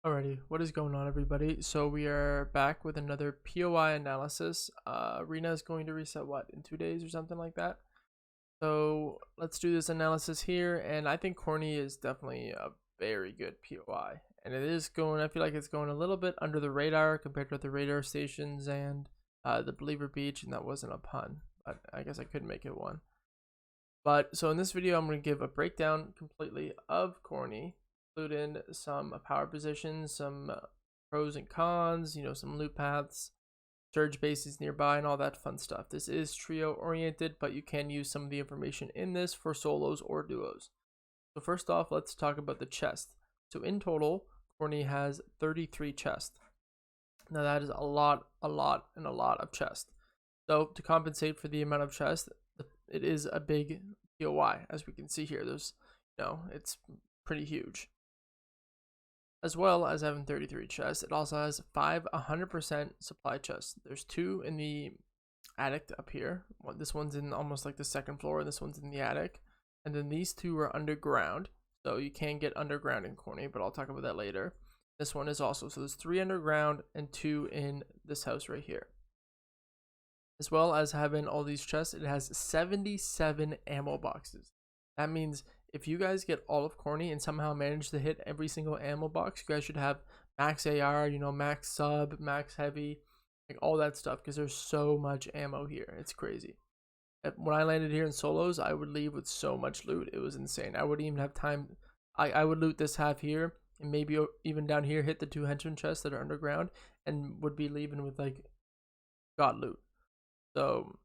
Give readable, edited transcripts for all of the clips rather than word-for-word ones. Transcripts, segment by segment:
Alrighty, what is going on, everybody? So we are back with another POI analysis. Arena is going to reset what, in 2 days or something like that. So let's do this analysis here, and I think Corny is definitely a very good POI, and it is going. I feel like it's going a little bit under the radar compared to the radar stations and the Believer Beach, and that wasn't a pun, but I guess I could make it one. But so in this video, I'm going to give a breakdown completely of Corny. Include in some power positions, some pros and cons, some loop paths, surge bases nearby, and all that fun stuff. This is trio oriented, but you can use some of the information in this for solos or duos. So first off, let's talk about the chest. So in total, Corny has 33 chests. Now that is a lot of chest. So to compensate for the amount of chest, it is a big POI, as we can see here. There's, it's pretty huge. As well as having 33 chests, it also has 5 100% supply chests. There's 2 in the attic up here. This one's in almost like the second floor, and this one's in the attic. And then these 2 are underground, so you can get underground in Corny, but I'll talk about that later. This one is also, so there's 3 underground and 2 in this house right here. As well as having all these chests, it has 77 ammo boxes. That means if you guys get all of Corny and somehow manage to hit every single ammo box, you guys should have max AR, max sub, max heavy, like all that stuff, because there's so much ammo here. It's crazy. When I landed here in solos, I would leave with so much loot. It was insane. I wouldn't even have time. I would loot this half here and maybe even down here, hit the 2 henchman chests that are underground, and would be leaving with like god loot. So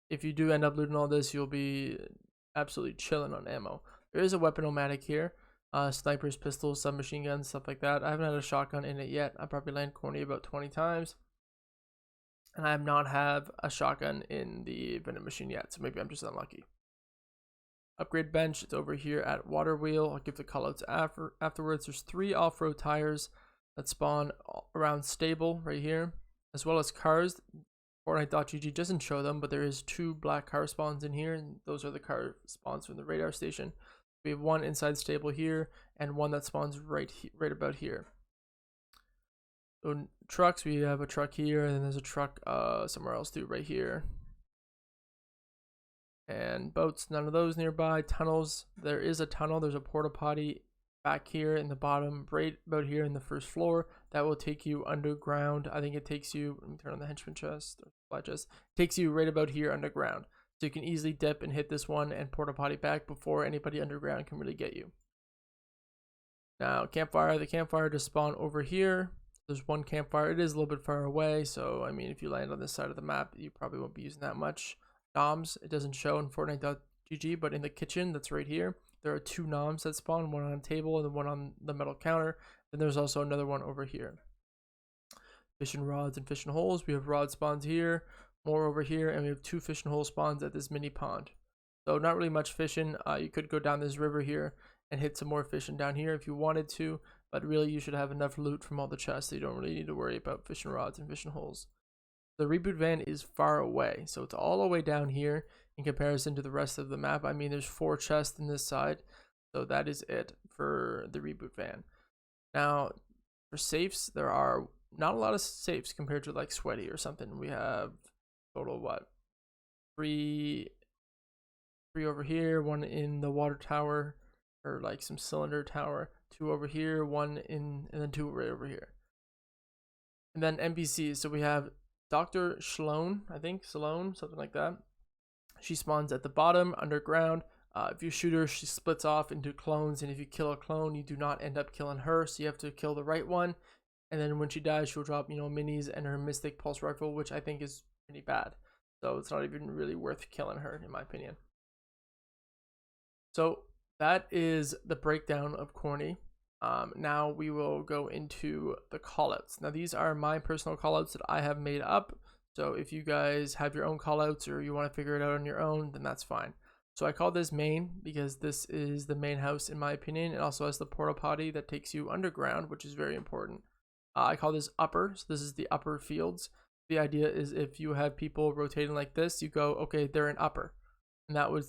if you do end up looting all this, you'll be absolutely chilling on ammo. There is a weapon-o-matic here, snipers, pistols, submachine guns, stuff like that. I haven't had a shotgun in it yet. I probably landed Corny about 20 times, and I have not have a shotgun in the vending machine yet, so maybe I'm just unlucky. Upgrade bench, it's over here at water wheel. I'll give the callouts afterwards. There's 3 off-road tires that spawn around stable right here, as well as cars. Fortnite.gg doesn't show them, but there is 2 black car spawns in here, and those are the car spawns from the radar station. We have 1 inside stable here, and 1 that spawns right about here. So trucks, we have a truck here, and then there's a truck somewhere else too, right here. And boats, none of those nearby. Tunnels, there is a tunnel. There's a porta potty back here in the bottom, right about here in the first floor. That will take you underground. I think it takes you, let me turn on the henchman chest, or supply chest. It takes you right about here underground. So you can easily dip and hit this one and porta potty back before anybody underground can really get you. Now, campfire, the campfire just spawn over here. There's 1 campfire. It is a little bit far away, so I mean, if you land on this side of the map, you probably won't be using that much. Noms, it doesn't show in Fortnite.gg, but in the kitchen that's right here, there are 2 noms that spawn, 1 on a table and then 1 on the metal counter. Then there's also another one over here. Fishing rods and fishing holes. We have rod spawns here, more over here, and we have 2 fishing hole spawns at this mini pond. So not really much fishing. You could go down this river here and hit some more fishing down here if you wanted to, but really you should have enough loot from all the chests that you don't really need to worry about fishing rods and fishing holes. The reboot van is far away, so it's all the way down here in comparison to the rest of the map. I mean, there's 4 chests in this side, so that is it for the reboot van. Now, for safes, there are not a lot of safes compared to like Sweaty or something. We have total what, 3 over here, 1 in the water tower, or like some cylinder tower, 2 over here, 1 in, and then 2 right over here. And then NPCs, so we have Dr. Sloan, I think, Sloan, something like that. She spawns at the bottom, underground. If you shoot her, she splits off into clones, and if you kill a clone, you do not end up killing her, so you have to kill the right one. And then when she dies, she'll drop, minis and her Mystic Pulse Rifle, which I think is pretty bad. So it's not even really worth killing her, in my opinion. So that is the breakdown of Corny. Now we will go into the callouts. Now these are my personal callouts that I have made up. So if you guys have your own callouts or you want to figure it out on your own, then that's fine. So I call this main because this is the main house in my opinion. It also has the porta potty that takes you underground, which is very important. I call this upper. So this is the upper fields. The idea is if you have people rotating like this, you go, okay, they're in upper. And that would,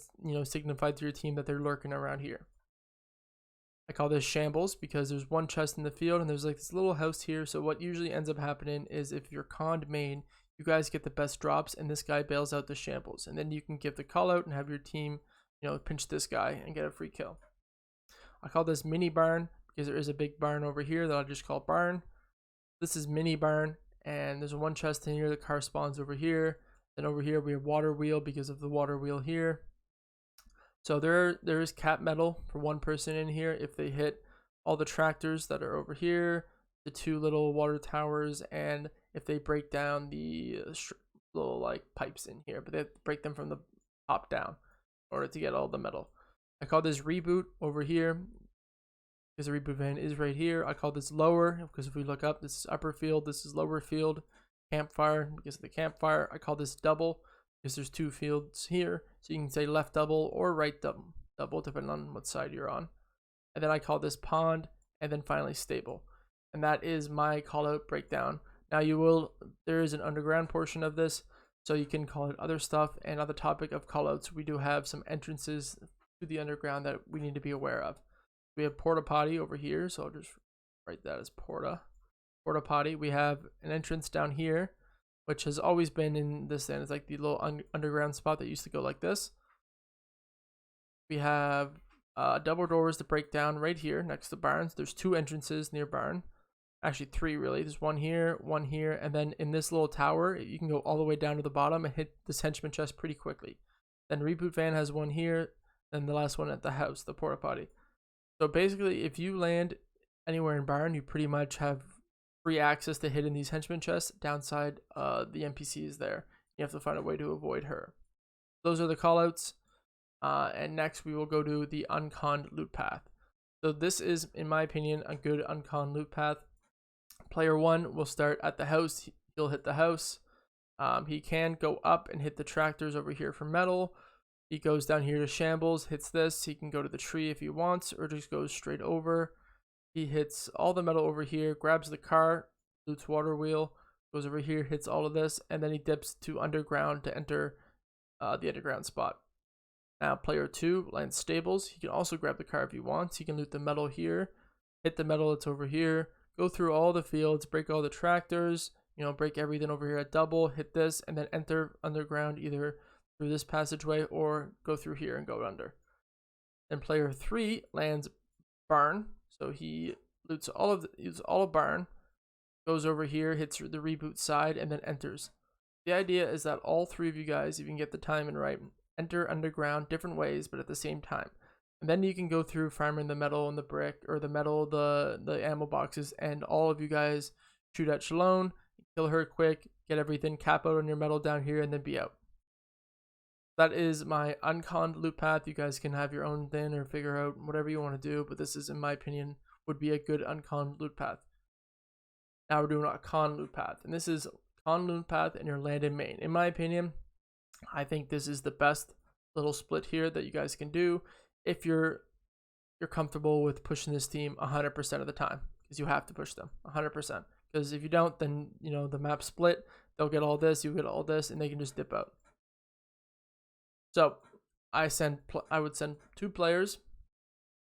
signify to your team that they're lurking around here. I call this shambles because there's one chest in the field and there's like this little house here. So what usually ends up happening is if you're conned main, you guys get the best drops and this guy bails out the shambles. And then you can give the call out and have your team, pinch this guy and get a free kill. I call this mini barn because there is a big barn over here that I'll just call barn. This is mini barn and there's one chest in here. The car spawns over here. Then over here we have water wheel because of the water wheel here. So there is cap metal for one person in here if they hit all the tractors that are over here, the two little water towers, and if they break down the little like pipes in here, but they have to break them from the top down in order to get all the metal. I call this reboot over here because the reboot van is right here. I call this lower because if we look up, this is upper field, this is lower field. Campfire because of the campfire. I call this double because there's two fields here, so you can say left double or right double depending on what side you're on. And then I call this pond, and then finally stable. And that is my call out breakdown. Now there is an underground portion of this, so you can call it other stuff. And on the topic of callouts, we do have some entrances to the underground that we need to be aware of. We have porta potty over here, so I'll just write that as porta potty. We have an entrance down here, which has always been in this end. It's like the little underground spot that used to go like this. We have double doors to break down right here next to barns. There's two entrances near barn, actually three really. There's one here, and then in this little tower you can go all the way down to the bottom and hit this henchman chest pretty quickly. Then reboot van has one here, then the last one at the house, the porta potty. So basically if you land anywhere in barn, you pretty much have free access to hitting these henchman chests. Downside, the NPC is there. You have to find a way to avoid her. Those are the callouts. And next we will go to the Unconned loot path. So this is, in my opinion, a good Unconned loot path. Player 1 will start at the house. He'll hit the house. He can go up and hit the tractors over here for metal. He goes down here to shambles, hits this. He can go to the tree if he wants, or just goes straight over. He hits all the metal over here, grabs the car, loots water wheel, goes over here, hits all of this, and then he dips to underground to enter the underground spot. Now player 2 lands stables. He can also grab the car if he wants. He can loot the metal here, hit the metal that's over here, go through all the fields, break all the tractors, break everything over here at double, hit this, and then enter underground either through this passageway or go through here and go under. Then player 3 lands barn. So he loots all of barn, goes over here, hits the reboot side, and then enters. The idea is that all three of you guys, if you can get the timing right, enter underground different ways, but at the same time. And then you can go through farming the metal and the brick, or the metal, the ammo boxes, and all of you guys shoot at Shalone, kill her quick, get everything, cap out on your metal down here, and then be out. That is my Unconned loot path. You guys can have your own thing or figure out whatever you want to do, but this is, in my opinion, would be a good Unconned loot path. Now we're doing a con loot path, and this is con loot path and your land in main. In my opinion, I think this is the best little split here that you guys can do if you're comfortable with pushing this team 100% of the time, because you have to push them 100%. Because if you don't, then the map split. They'll get all this, you get all this, and they can just dip out. So I would send 2 players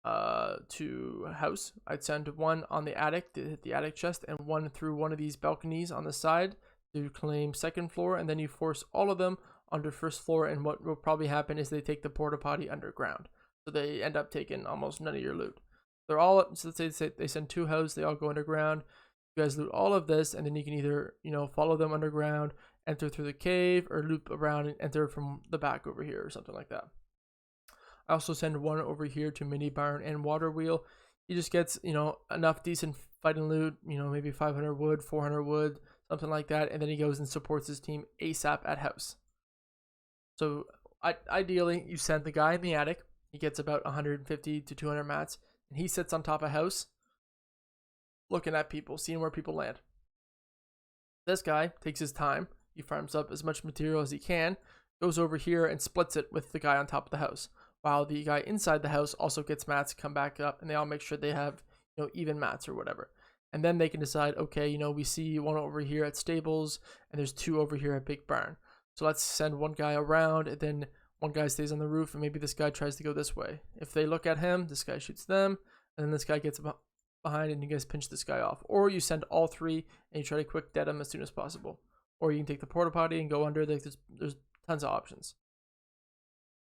to house. I'd send one on the attic to hit the attic chest, and one through one of these balconies on the side to claim second floor, and then you force all of them onto first floor. And what will probably happen is they take the porta potty underground, so they end up taking almost none of your loot. They're all, so let's say they send 2 houses, they all go underground. You guys loot all of this, and then you can either follow them underground, enter through the cave, or loop around and enter from the back over here or something like that. I also send one over here to mini barn and water wheel. He just gets enough decent fighting loot, maybe 500 wood, 400 wood, something like that, and then he goes and supports his team ASAP at house. So ideally you send the guy in the attic. He gets about 150 to 200 mats, and he sits on top of house looking at people, seeing where people land. This guy takes his time. He farms up as much material as he can, goes over here and splits it with the guy on top of the house, while the guy inside the house also gets mats, come back up, and they all make sure they have even mats or whatever. And then they can decide, okay, we see one over here at stables, and there's 2 over here at big barn. So let's send one guy around, and then one guy stays on the roof, and maybe this guy tries to go this way. If they look at him, this guy shoots them, and then this guy gets behind and you guys pinch this guy off. Or you send all 3 and you try to quick dead him as soon as possible. Or you can take the porta potty and go under. There's tons of options.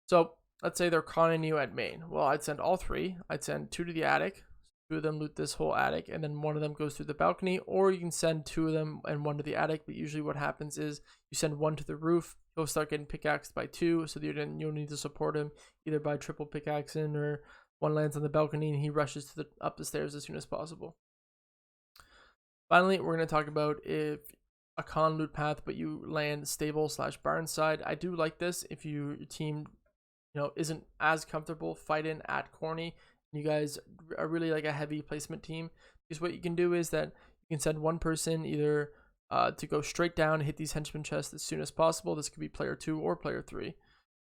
So let's say they're conning you at main. Well, I'd send all 3. I'd send 2 to the attic. 2 of them loot this whole attic, and then 1 of them goes through the balcony. Or you can send 2 of them and 1 to the attic. But usually what happens is you send 1 to the roof. He'll start getting pickaxed by 2, so you'll need to support him either by triple pickaxing, or 1 lands on the balcony and he rushes to up the stairs as soon as possible. Finally, we're going to talk about if a con loot path, but you land stable / barn side. I do like this if your team, isn't as comfortable fighting at Corny. You guys are really like a heavy placement team, because what you can do is that you can send 1 person either to go straight down and hit these henchman chests as soon as possible. This could be player 2 or player 3.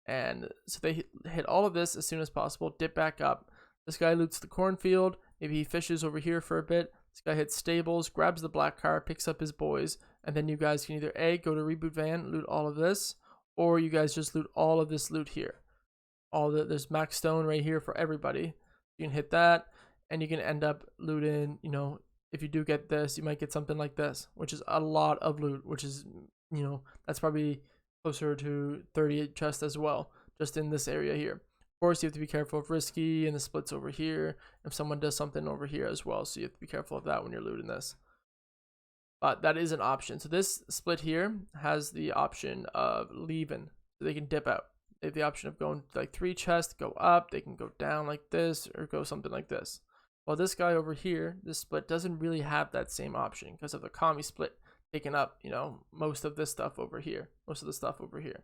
And so they hit all of this as soon as possible, dip back up. This guy loots the cornfield. Maybe he fishes over here for a bit. This guy hits stables, grabs the black car, picks up his boys, and then you guys can either A, go to reboot van, loot all of this, or you guys just loot all of this loot here. There's max stone right here for everybody. You can hit that, and you can end up looting, if you do get this, you might get something like this, which is a lot of loot, which is, that's probably closer to 38 chests as well, just in this area here. Of course, you have to be careful of risky and the splits over here, if someone does something over here as well, so you have to be careful of that when you're looting this. But that is an option. So this split here has the option of leaving, so they can dip out. They have the option of going like 3 chests, go up, they can go down like this, or go something like this. While this guy over here, this split doesn't really have that same option because of the commie split taking up, most of this stuff over here, most of the stuff over here.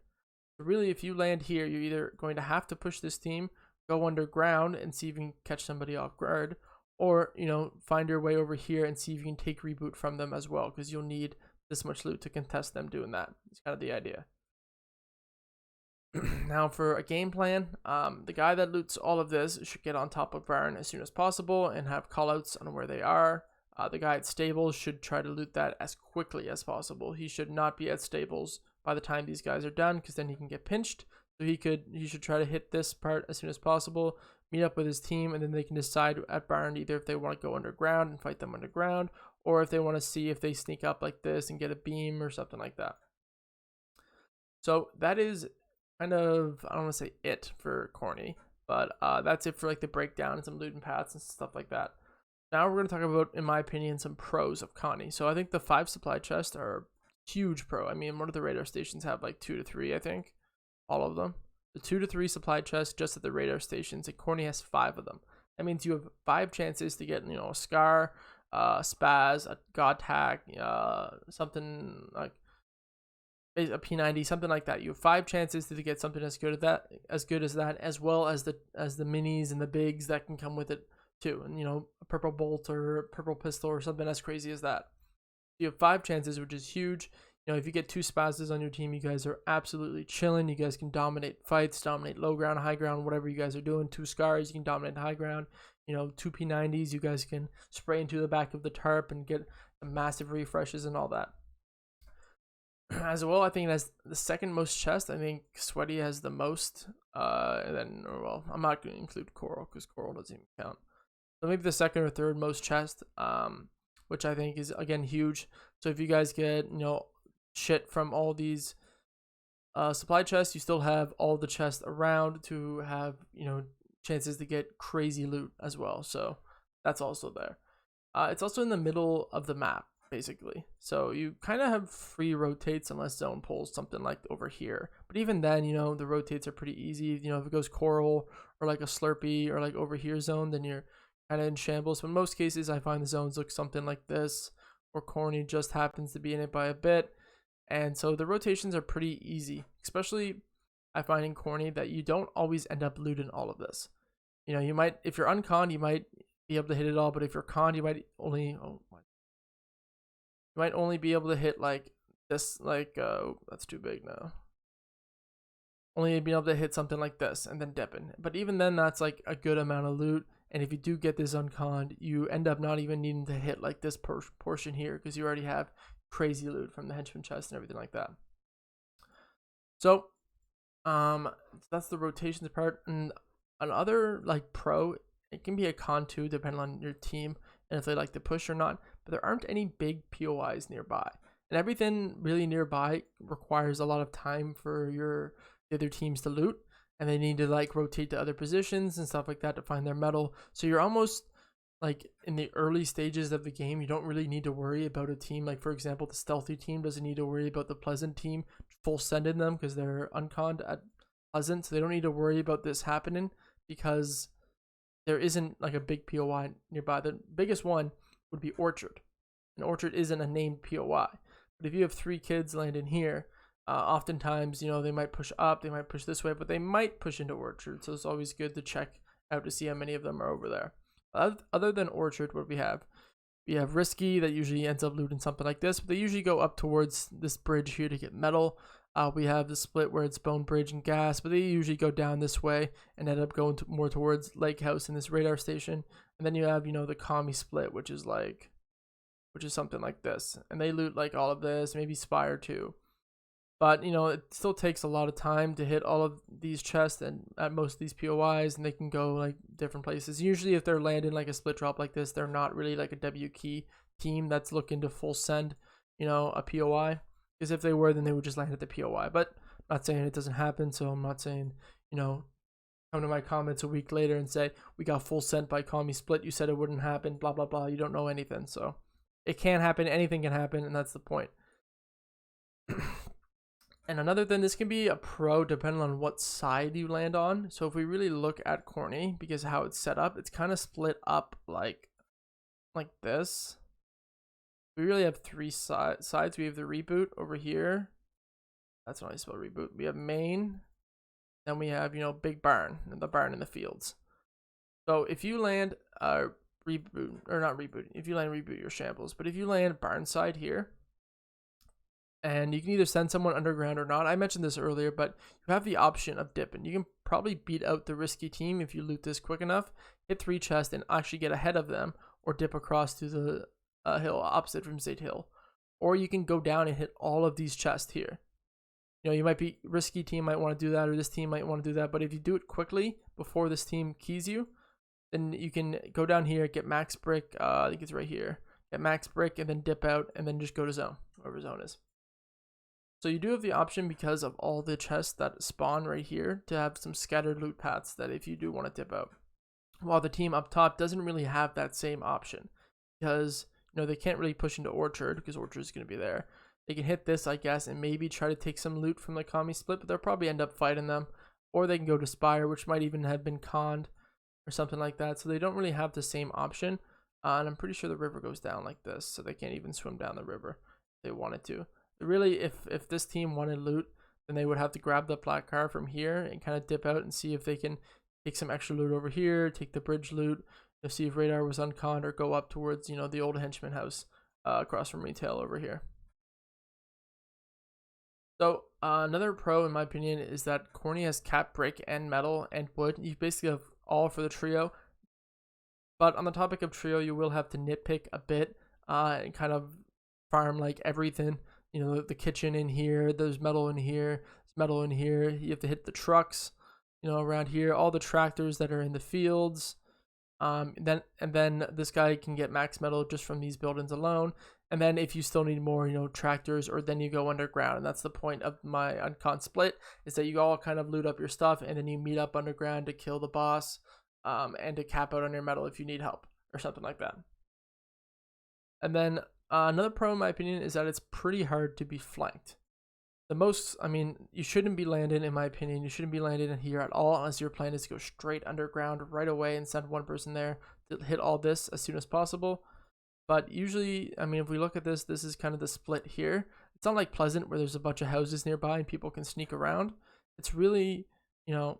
So really, if you land here, you're either going to have to push this team, go underground and see if you can catch somebody off guard, or, find your way over here and see if you can take reboot from them as well, because you'll need this much loot to contest them doing that. It's kind of the idea. Now for a game plan, the guy that loots all of this should get on top of Barn as soon as possible and have callouts on where they are. The guy at stables should try to loot that as quickly as possible. He should not be at stables by the time these guys are done, because then he can get pinched. So he should try to hit this part as soon as possible, meet up with his team, and then they can decide at Barn either if they want to go underground and fight them underground, or if they want to see if they sneak up like this and get a beam or something like that. So that is kind of, I don't want to say it for Corny, but that's it for like the breakdown and some looting paths and stuff like that. Now we're going to talk about, in my opinion, some pros of Corny. So I think the 5 supply chests are a huge pro. I mean, one of the radar stations have like 2 to 3, I think. All of them. The 2 to 3 supply chests just at the radar stations, and Corny has 5 of them. That means you have 5 chances to get, a Scar, Spaz, a God Tag, something like a P90, something like that. You have 5 chances to get something as good as that, as well as the minis and the bigs that can come with it too, and a purple bolt or a purple pistol or something as crazy as that. You have 5 chances, which is huge. If you get 2 Spazzes on your team, you guys are absolutely chilling. You guys can dominate fights, dominate low ground, high ground, whatever you guys are doing. 2 Scars, you can dominate high ground. 2 P90s, you guys can spray into the back of the tarp and get massive refreshes and all that. As well, I think it has the second most chest. I think Sweaty has the most. And then, well, I'm not going to include Coral because Coral doesn't even count. So maybe the second or third most chest, which I think is, again, huge. So if you guys get, shit from all these supply chests, you still have all the chests around to have, chances to get crazy loot as well. So that's also there. It's also in the middle of the map, basically. So you kind of have free rotates unless zone pulls something like over here. But even then, the rotates are pretty easy. If it goes Coral or like a Slurpee or like over here zone, then you're kind of in shambles. But in most cases, I find the zones look something like this, or Corny just happens to be in it by a bit. And so the rotations are pretty easy, especially I find in Corny that you don't always end up looting all of this. You might, if you're unconned, you might be able to hit it all, but if you're conned, you might only be able to hit like this, like that's too big now. Only being able to hit something like this and then dipping. But even then, that's like a good amount of loot. And if you do get this unconned, you end up not even needing to hit like this portion here, because you already have crazy loot from the henchman chest and everything like that. So that's the rotations part. And another like pro It can be a con too, depending on your team and if they like to push or not. But there aren't any big POIs nearby. And everything really nearby requires a lot of time for the other teams to loot. And they need to like rotate to other positions and stuff like that to find their metal. So you're almost like in the early stages of the game, you don't really need to worry about a team. Like for example, the stealthy team doesn't need to worry about the pleasant team full sending them because they're unconned at pleasant. So they don't need to worry about this happening because there isn't like a big POI nearby. The biggest one would be Orchard, and Orchard isn't a named POI. But if you have 3 kids landing here, oftentimes, you know, they might push up, they might push this way, but they might push into Orchard. So it's always good to check out to see how many of them are over there. Other than Orchard, what we have Risky that usually ends up looting something like this, but they usually go up towards this bridge here to get metal. We have the split where it's Bone Bridge and Gas, but they usually go down this way and end up going more towards Lake House in this radar station. And then you have, you know, the Commie split, which is something like this. And they loot like all of this, maybe Spire too. But, you know, it still takes a lot of time to hit all of these chests and at most of these POIs, and they can go like different places. Usually if they're landing like a split drop like this, they're not really like a WKey team that's looking to full send, you know, a POI. Because if they were, then they would just land at the POI. But I'm not saying it doesn't happen, so I'm not saying, you know, come to my comments a week later and say, we got full sent by Commie Split, you said it wouldn't happen, blah, blah, blah. You don't know anything. So it can happen, anything can happen, and that's the point. And another thing, this can be a pro depending on what side you land on. So if we really look at Corny, because how it's set up, it's kind of split up like this. We really have 3 sides. We have the reboot over here. That's not how you spell reboot. We have main. Then we have, you know, big barn, and the barn in the fields. So if you land reboot, or not reboot, if you land reboot your shambles, but if you land barn side here, and you can either send someone underground or not. I mentioned this earlier, but you have the option of dipping. You can probably beat out the Risky team if you loot this quick enough, hit 3 chests, and actually get ahead of them, or dip across to the hill opposite from Zate Hill. Or you can go down and hit all of these chests here. You know, you might be Risky team might want to do that, or this team might want to do that, but if you do it quickly before this team keys you, then you can go down here, get max brick, I think it's right here, get max brick, and then dip out, and then just go to zone, wherever zone is. So you do have the option, because of all the chests that spawn right here, to have some scattered loot paths that if you do want to dip out. While the team up top doesn't really have that same option, because, you know, they can't really push into Orchard because Orchard is going to be there. They can hit this, I guess, and maybe try to take some loot from the Commie split, but they'll probably end up fighting them. Or they can go to Spire, which might even have been conned or something like that. So they don't really have the same option. And I'm pretty sure the river goes down like this, so they can't even swim down the river if they wanted to. Really, if this team wanted loot, then they would have to grab the black car from here and kind of dip out and see if they can take some extra loot over here, take the bridge loot, see if radar was unconned, or go up towards, you know, the old henchman house across from retail over here. So another pro, in my opinion, is that Corny has cap, brick, and metal, and wood. You basically have all for the trio. But on the topic of trio, you will have to nitpick a bit and kind of farm like everything. You know, the kitchen in here, there's metal in here, there's metal in here. You have to hit the trucks, you know, around here, all the tractors that are in the fields. And then this guy can get max metal just from these buildings alone. And then if you still need more, you know, tractors, or then you go underground. And that's the point of my Unconned split, is that you all kind of loot up your stuff, and then you meet up underground to kill the boss, and to cap out on your metal if you need help or something like that. And then another pro, in my opinion, is that it's pretty hard to be flanked. You shouldn't be landing, in my opinion, you shouldn't be landing in here at all unless your plan is to go straight underground right away and send one person there to hit all this as soon as possible. But usually, I mean, if we look at this, this is kind of the split here. It's not like Pleasant where there's a bunch of houses nearby and people can sneak around. It's really, you know,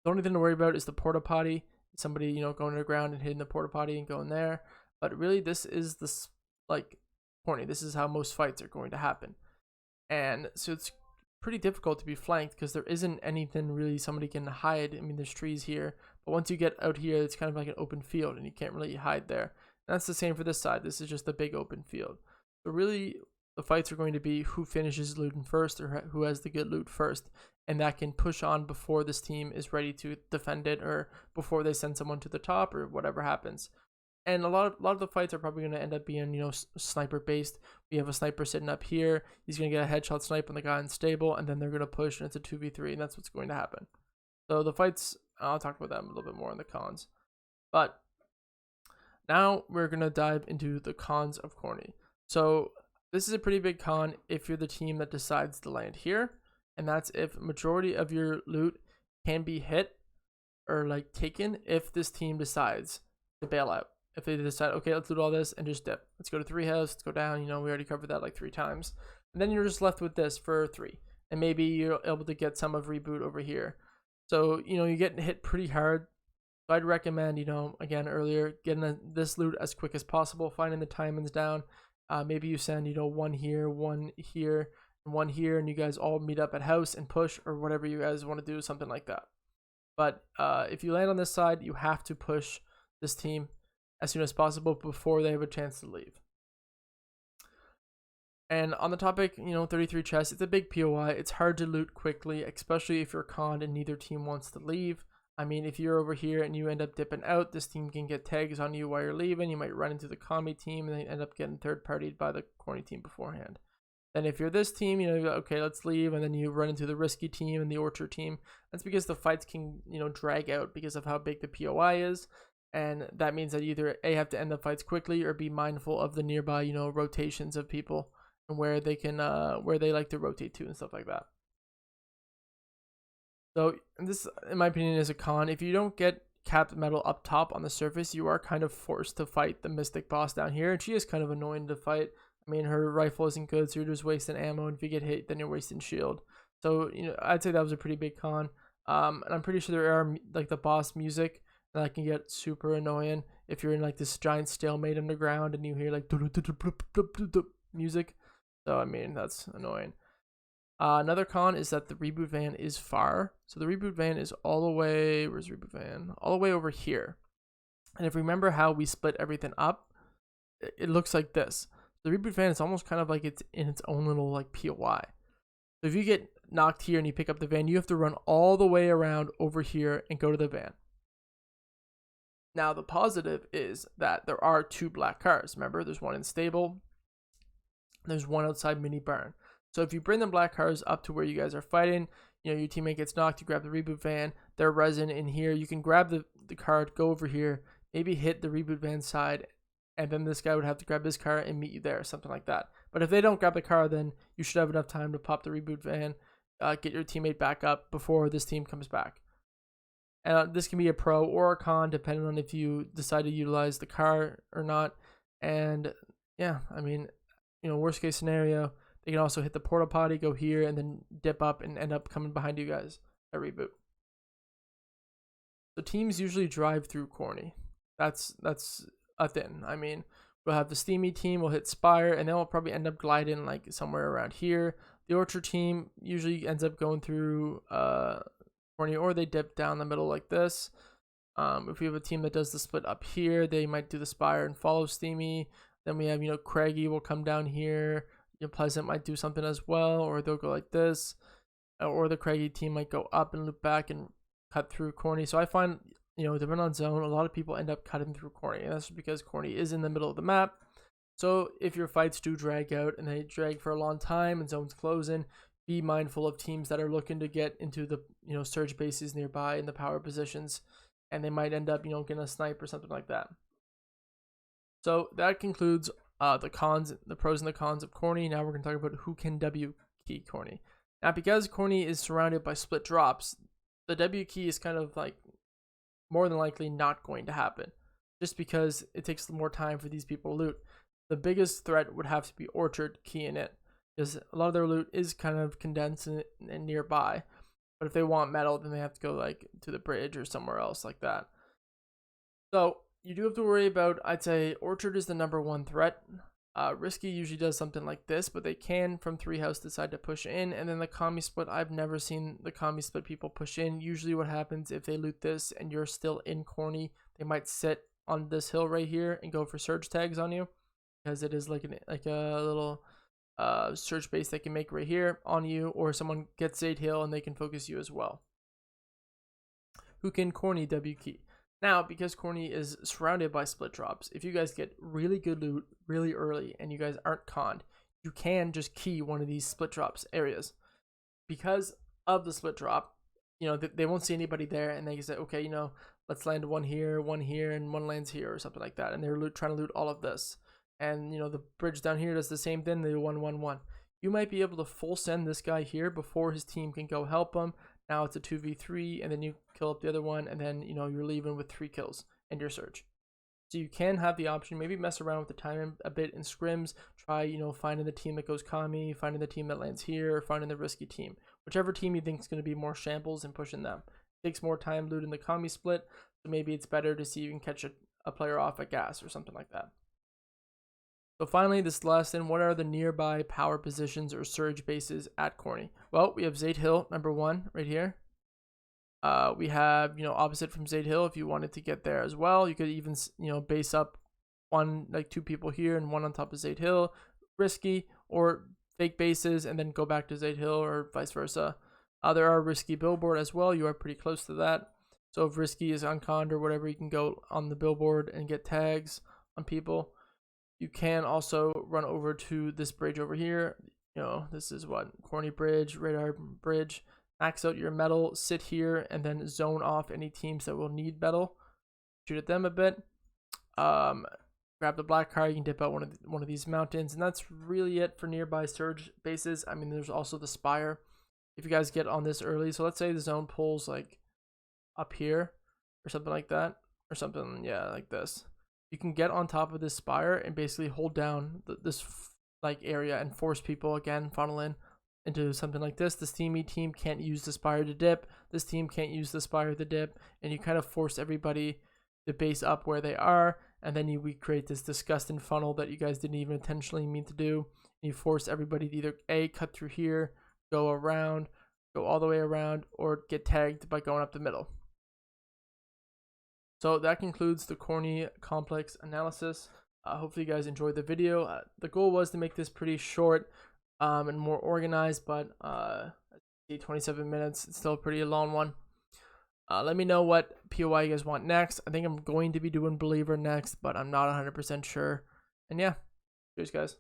the only thing to worry about is the porta potty. Somebody, you know, going underground and hitting the porta potty and going there. But really, this is like Corny. This is how most fights are going to happen. And so it's pretty difficult to be flanked because there isn't anything really somebody can hide. I mean, there's trees here, but once you get out here, it's kind of like an open field and you can't really hide there. And that's the same for this side. This is just a big open field. So really, the fights are going to be who finishes looting first or who has the good loot first, and that can push on before this team is ready to defend it or before they send someone to the top or whatever happens. And a lot of the fights are probably going to end up being, you know, sniper based. We have a sniper sitting up here. He's going to get a headshot snipe on the guy unstable, and then they're going to push, and it's a 2v3, and that's what's going to happen. So the fights, I'll talk about them a little bit more in the cons. But now we're going to dive into the cons of Corny. So this is a pretty big con if you're the team that decides to land here, and that's if majority of your loot can be hit or like taken if this team decides to bail out. If they decide, okay, let's loot all this and just dip. Let's go to 3 house, let's go down. You know, we already covered that like 3 times. And then you're just left with this for 3. And maybe you're able to get some of reboot over here. So, you know, you're getting hit pretty hard. So I'd recommend, you know, again, earlier, getting this loot as quick as possible, finding the timings down. Maybe you send, you know, 1 here, 1 here, and 1 here, and you guys all meet up at house and push or whatever you guys want to do, something like that. But if you land on this side, you have to push this team as soon as possible before they have a chance to leave. And on the topic, you know, 33 chests, it's a big POI. It's hard to loot quickly, especially if you're conned and neither team wants to leave. I mean, if you're over here and you end up dipping out, this team can get tags on you while you're leaving. You might run into the Corny team and then end up getting third-partied by the Corny team beforehand. Then if you're this team, you know, okay, let's leave, and then you run into the risky team and the orchard team. That's because the fights can, you know, drag out because of how big the POI is. And that means that you either A, have to end the fights quickly or be mindful of the nearby, you know, rotations of people and where they can, where they like to rotate to and stuff like that. So this, in my opinion, is a con. If you don't get capped metal up top on the surface, you are kind of forced to fight the Mystic boss down here. And she is kind of annoying to fight. I mean, her rifle isn't good, so you're just wasting ammo. And if you get hit, then you're wasting shield. So, you know, I'd say that was a pretty big con. And I'm pretty sure there are, like, the boss music that can get super annoying if you're in like this giant stalemate underground and you hear like music. So I mean, that's annoying. Another con is that the reboot van is far. So the reboot van is all the way, where's reboot van? All the way over here. And if you remember how we split everything up, it looks like this. The reboot van is almost kind of like it's in its own little like POI. So if you get knocked here and you pick up the van, you have to run all the way around over here and go to the van. Now, the positive is that there are 2 black cars. Remember, there's one in stable. There's one outside mini barn. So if you bring the black cars up to where you guys are fighting, you know, your teammate gets knocked, you grab the reboot van, they're resin in here. You can grab the card, go over here, maybe hit the reboot van side, and then this guy would have to grab his car and meet you there, something like that. But if they don't grab the car, then you should have enough time to pop the reboot van, get your teammate back up before this team comes back. And this can be a pro or a con depending on if you decide to utilize the car or not. And yeah, I mean, you know, worst case scenario, they can also hit the porta potty, go here, and then dip up and end up coming behind you guys at reboot. So teams usually drive through Corny. That's a thing. I mean, we'll have the Steamy team, we'll hit Spire, and then we'll probably end up gliding like somewhere around here. The Orchard team usually ends up going through Corny, or they dip down the middle like this. If we have a team that does the split up here, they might do the Spire and follow Steamy. Then we have, you know, Craigie will come down here. You know, Pleasant might do something as well, or they'll go like this. Or the Craigie team might go up and loop back and cut through Corny. So I find, you know, depending on zone, a lot of people end up cutting through Corny. And that's because Corny is in the middle of the map. So if your fights do drag out and they drag for a long time and zone's closing, be mindful of teams that are looking to get into the, you know, surge bases nearby in the power positions, and they might end up, you know, getting a snipe or something like that. So that concludes the cons, the pros and the cons of Corny. Now we're going to talk about who can WKey Corny. Now, because Corny is surrounded by split drops, the WKey is kind of like more than likely not going to happen, just because it takes more time for these people to loot. The biggest threat would have to be Orchard keying it, because a lot of their loot is kind of condensed and nearby. But if they want metal, then they have to go like to the bridge or somewhere else like that. So you do have to worry about, I'd say Orchard is the #1 threat. Risky usually does something like this, but they can from 3 house decide to push in. And then the commie split, I've never seen the commie split people push in. Usually what happens if they loot this and you're still in Corny, they might sit on this hill right here and go for surge tags on you, because it is like a little search base they can make right here on you, or someone gets Zaid Hill and they can focus you as well. Who can Corny WKey? Now, because Corny is surrounded by split drops, if you guys get really good loot really early and you guys aren't conned, you can just key one of these split drops areas. Because of the split drop, you know, they won't see anybody there, and they can say, okay, you know, let's land one here, and one lands here, or something like that. And they're trying to loot all of this. And, you know, the bridge down here does the same thing. They do 1-1-1. You might be able to full send this guy here before his team can go help him. Now it's a 2v3, and then you kill up the other one, and then, you know, you're leaving with 3 kills and your search. So you can have the option, maybe mess around with the timing a bit in scrims. Try, you know, finding the team that goes Kami, finding the team that lands here, or finding the risky team. Whichever team you think is going to be more shambles and pushing them. It takes more time looting the Kami split, so maybe it's better to see if you can catch a player off at gas or something like that. So finally, this lesson, what are the nearby power positions or surge bases at Corny? Well, we have Zaid Hill, number 1, right here. We have, you know, opposite from Zaid Hill, if you wanted to get there as well. You could even, you know, base up 2 people here and 1 on top of Zaid Hill. Risky, or fake bases and then go back to Zaid Hill, or vice versa. There are risky billboard as well. You are pretty close to that. So if risky is unconned or whatever, you can go on the billboard and get tags on people. You can also run over to this bridge over here. You know, this is what? Corny Bridge, Radar Bridge. Max out your metal, sit here, and then zone off any teams that will need metal. Shoot at them a bit. Grab the black car. You can dip out one of these mountains, and that's really it for nearby surge bases. I mean, there's also the Spire. If you guys get on this early, so let's say the zone pulls like up here or something like that, or something, yeah, like this. You can get on top of this Spire and basically hold down this like area and force people again funnel in into something like this. This team can't use the Spire to dip. This team can't use the Spire to dip, and you kind of force everybody to base up where they are, and then we create this disgusting funnel that you guys didn't even intentionally mean to do. And you force everybody to either A, cut through here, go around, go all the way around, or get tagged by going up the middle. So that concludes the Corny complex analysis. Hopefully you guys enjoyed the video. The goal was to make this pretty short and more organized, but 27 minutes, it's still a pretty long one. Let me know what POI you guys want next. I think I'm going to be doing Believer next, but I'm not 100% sure. And yeah, cheers guys.